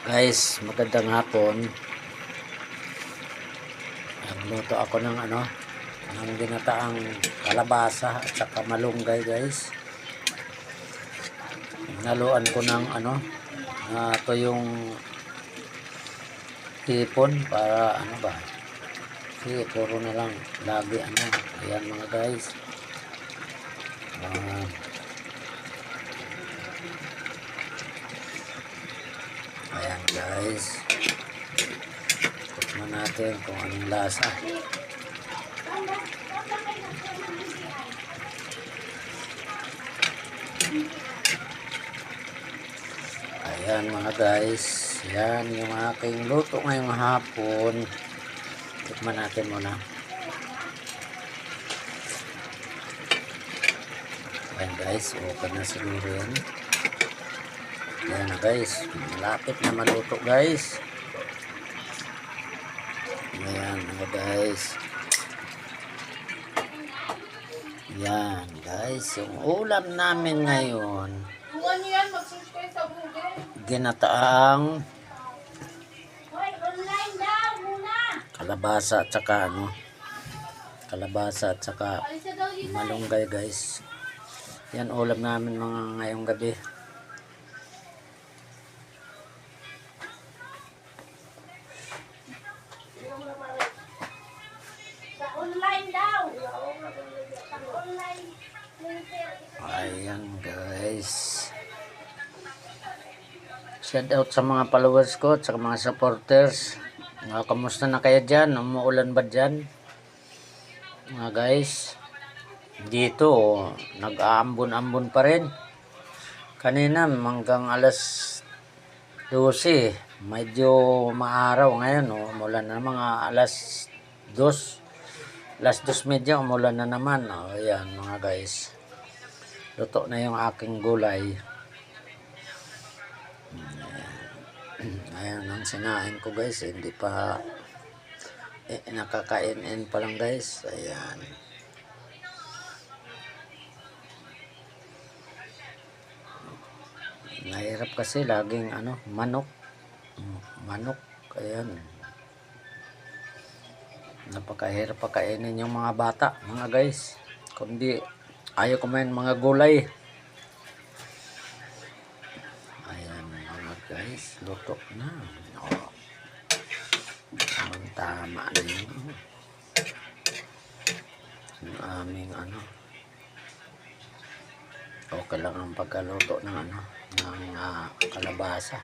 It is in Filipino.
Guys, magandang hapon. Nagluto ako ng ng ginataang kalabasa at saka malunggay, guys. Naluan ko ng ito yung hipon para kasi puro na lang lagi ayan mga guys. Ayan guys, tikman natin kung anong lasa. Ayan mga guys, yan yung aking luto ngayong hapon. Tikman natin muna. Ayan guys, open na siguro yan. Ayan na guys, malapit na maluto guys. Ayan mga guys. Ayan guys, yung ulam namin ngayon, ginataang kalabasa at saka kalabasa at saka malunggay guys. Yan ulam namin mga ngayong gabi. Ayan guys, shout out sa mga followers ko at sa mga supporters. Kamusta na kayo dyan? Umuulan ba dyan mga guys? Dito nag-aambon-ambon pa rin. Kanina hanggang alas 12 medyo maaraw. Ngayon umulan na mga alas 2 medyo umulan na naman. Ayan mga guys, luto na yung aking gulay. Ayan ang sinain ko guys, hindi pa nakakain pa lang guys. Ayan, nahirap kasi laging manok. Ayan, napakahirap pakainin yung mga bata mga guys, kundi ayaw kumain mga gulay. Ayan mga guys, luto na. Tama na yung aming okay lang ang pagkaluto ng ng kalabasa.